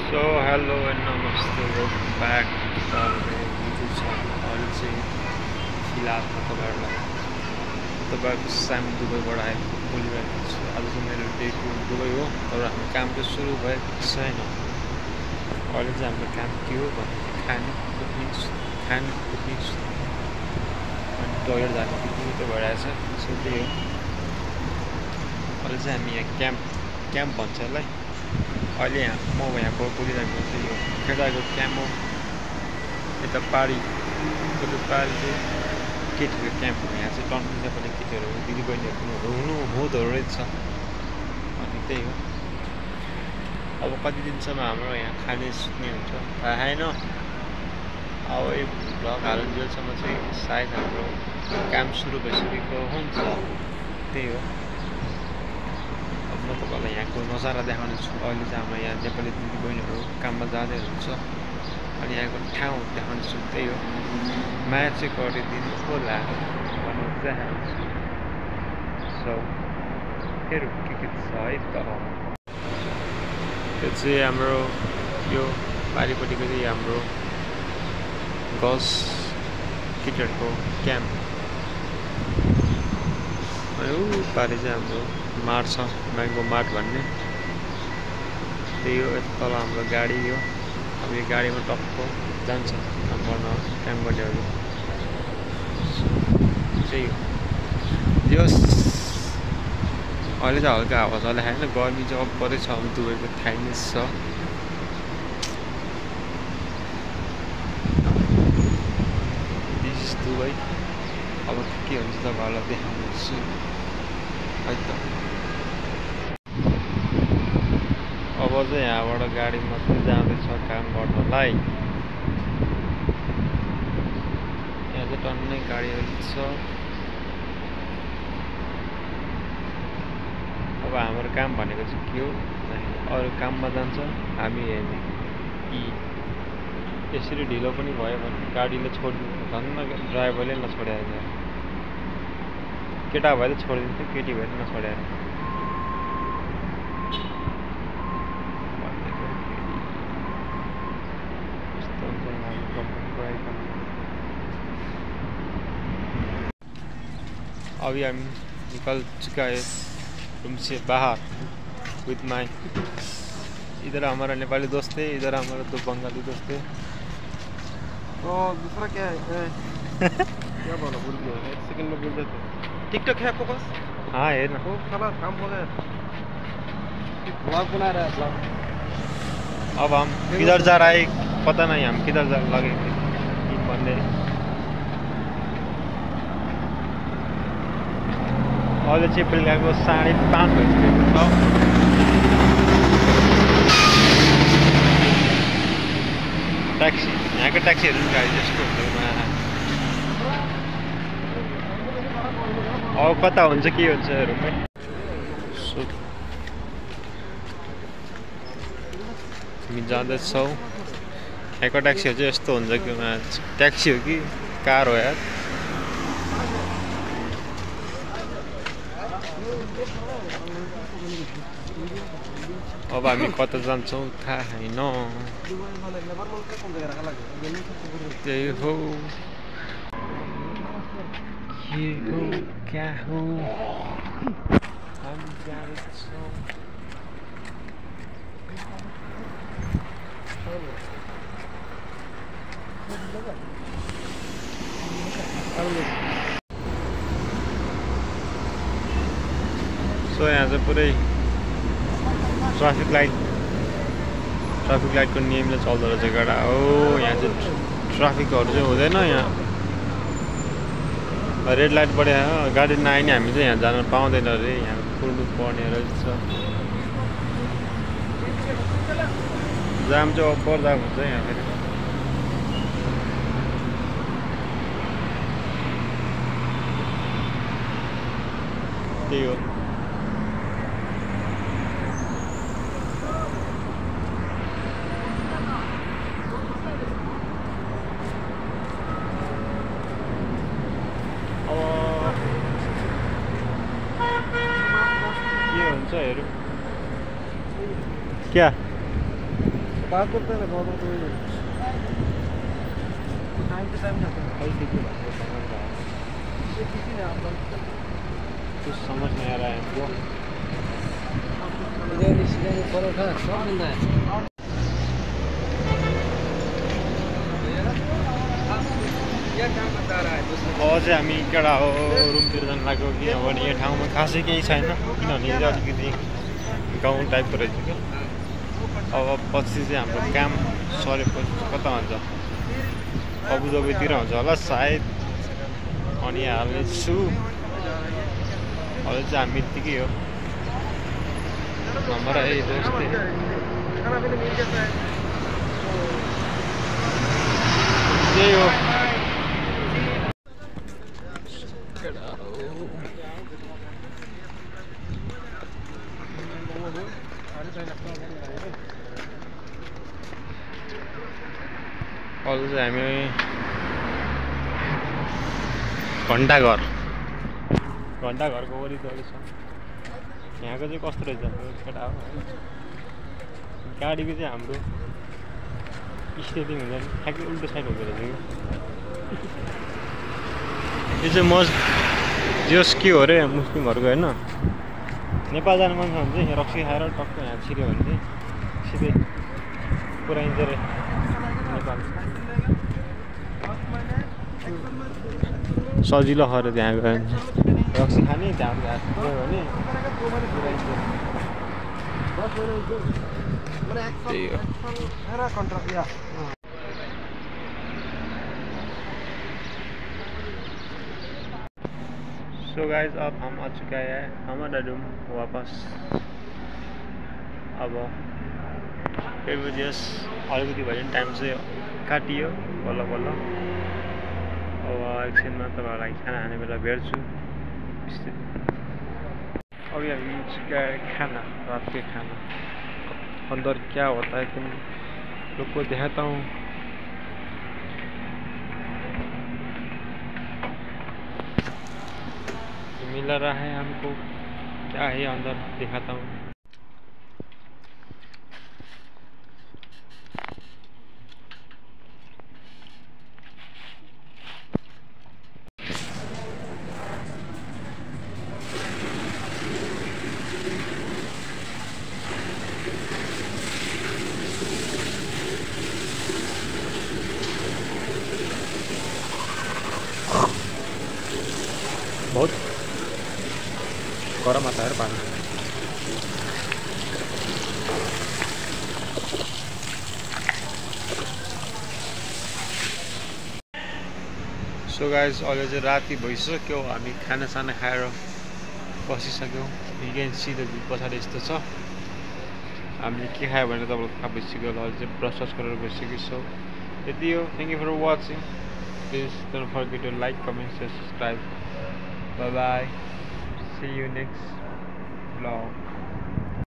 So hello and namaste, welcome back to our YouTube channel. अहिले चाहिँ फिलहालमा तपाईँहरूको सामी दुबईबाट आएको बोलिरहेको छु। आज चाहिँ मेरो डे 2 दुबई हो, तर हाम्रो काम चाहिँ सुरु भएको छैन। अहिले चाहिँ हाम्रो काम के हो भने खाने कुद्ने अनि टोइलेट जाने कुद्ने त भइरहेछ। सो त्यही हो। अहिले चाहिँ हामी यहाँ क्याम्प भन्छ यसलाई। अहिले यहाँ म यहाँ बोलिरहेको चाहिँ यो केटाको क्याम्प हो। यता पारीको त्यो पारी चाहिँ केटीको क्याम्प हो। यहाँ चाहिँ टन्नु जाने केटीहरू दिदीबहिनीहरू हुँदो रहेछ। अनि त्यही हो। अब कति दिनसम्म हाम्रो यहाँ खाने सुत्ने हुन्छ थाहा छैन। अब यो भ्लग हालुन्जेलसम्म चाहिँ सायद हाम्रो काम सुरु भइसकेको हुन्छ। त्यही हो। अब म तपाईँलाई यहाँको नजारा देखाउने छु। अहिले चाहिँ हाम्रो यहाँ नेपाली दिदीबहिनीहरू काममा जाँदै हुन्छ। अनि यहाँको ठाउँ देखाउने छु। त्यही हो। माया चाहिँ गरिदिनु होला भन्न चाहन्छु। सो हेरौँ के छ है त। त्यो चाहिँ हाम्रो यो पारिपट्टिको चाहिँ हाम्रो गर्ल्स केटीहरूको क्याम्प। अनि ऊ पारि चाहिँ हाम्रो मार्ट छ, म्याङ्गो मार्ट भन्ने। त्यही हो। यता तल हाम्रो गाडी हो। अब यो गाडीमा टक्क जान्छ काम गर्नेहरू। त्यही हो। यो अहिले चाहिँ हल्का हावा चलाएको छैन। गर्मी चाहिँ अब्बरै छ। दुबईको थाइनेस छ। This is Dubai. अब के हुन्छ तपाईँहरूलाई देखाउछु है त। अब चाहिँ यहाँबाट गाडी मात्रै जाँदैछ काम गर्नलाई। यहाँ चाहिँ टन्नै गाडीहरू छ। अब हाम्रो काम भनेको चाहिँ के हो, अरू काममा जान्छ, हामी हेर्ने कि यसरी ढिलो पनि भयो भने गाडीले छोडिदिन्छ। धन्न ड्राइभरले नछोड्याएर, केटा भए त छोडिदिन्थ्यो, केटी भए त नछोड्याएर। अभी हम निकल चुका है रूम से बाहर विथ माई। इधर हमारा नेपाली दोस्त है, इधर हमारा 2 बंगाली दोस्त है। तो दूसरा क्या है? क्या बोला भूल गया। 1 सेकंड में बोल देते। टिकटॉक है आपको पास? हाँ है ना। तो खलास काम हो गया। ब्लॉग बना रहा है ब्लॉग। अब हम किधर जा रहा है पता नहीं, हम किधर लगेंगे इन बंदे। अहिले चाहिँ बेलुकाको 5:30 भइसकेको छ। ट्याक्सी, यहाँको ट्याक्सीहरू पनि गाडी जस्तो हुँदैन। अब कता हुन्छ के हुन्छ हेरौँ। सो हामी जाँदैछौँ। यहाँको ट्याक्सीहरू चाहिँ यस्तो हुन्छ कि ट्याक्सी हो कि कार हो यार। अब हामी कता जान्छौँ थाहा छैन। त्यही हो। के हो क्या हो हामी जाँदैछौँ। सो यहाँ चाहिँ पुरै ट्राफिक लाइटको नियमले चल्दो रहेछ गाडा हो। यहाँ चाहिँ ट्राफिकहरू चाहिँ हुँदैन। यहाँ रेड लाइट बढ्यो, गाडी नआए नि हामी चाहिँ यहाँ जान पाउँदैन अरे। यहाँ कुर्नु पर्ने रहेछ। जाम चाहिँ अब्बर जाम हुन्छ यहाँ फेरि। त्यही हो। के हुन्छ हेरौँ। क्या बात करते हैं ना बहुत तो वही टाइम टू टाइम जाते हैं भाई देखिए भाई समझ रहा है ये किसी ने आप कुछ समझ नहीं आ रहा है हमको बिरयानी सिरयानी परोठा सब मिलता है क्या काम बता रहा है अब चाहिँ हामी केटा हो रुमतिर जानु लाग्यो किनभने यो ठाउँमा खासै केही छैन किनभने यो अलिकति गाउँ टाइपको रहेछ क्या अब पछि चाहिँ हाम्रो काम सरेपछि कता हुन्छ अबुधाबीतिर हुन्छ होला सायद अनि हाल्नेछु अहिले चाहिँ हामी यत्तिकै हो हमारा यही दोस्त है खाना पीना मिल जाता है त्यही हो अहिले चाहिँ हामी घन्टाघरको वरिपरि छ यहाँको चाहिँ कस्तो रहेछ केटा हो गाडीको चाहिँ हाम्रो स्टेटिङ हुन्छ नि ठ्याक्कै उल्टो साइड हुँदो रहेछ कि यो चाहिँ जोस के हो अरे मुस्लिमहरूको होइन नेपाल जानु मन छ भने चाहिँ यहाँ रक्सी खाएर टक्क यहाँ छिर्यो भने चाहिँ सिधै पुऱ्याइन्छ अरे नेपाल सजिलो खऱ्यो त्यहाँ गयो भने रक्सी खाने त्यहाँ गयो भने पुऱ्याइन्छ त्यही हो सो गाइस अब हम आ चुका है हमारा रूम वापस अब फिर जस अलिकति भयो भने टाइम चाहिँ काटियो बल्ल बल्ल अब एकछिनमा तपाईँहरूलाई खाना खाने बेला भेट्छु अभी हामी चुका है खाना रात के खाना अंदर क्या होता है तुम लोग को दिखाता हूँ मिल रहा है हमको क्या है अंदर दिखाता हूँ बहुत गरम आता है पानी सो गाइस अहिले चाहिँ राति भइसक्यो हामी खानासाना खाएर बसिसक्यौँ you can see the view पछाडि यस्तो छ हामीले के खायो भने तपाईँलाई थाहा भइसक्यो होला अहिले चाहिँ ब्रस गरेर बसिसक्यो सो यति हो thank you for watching please don't forget to like comment share subscribe bye bye see you next vlog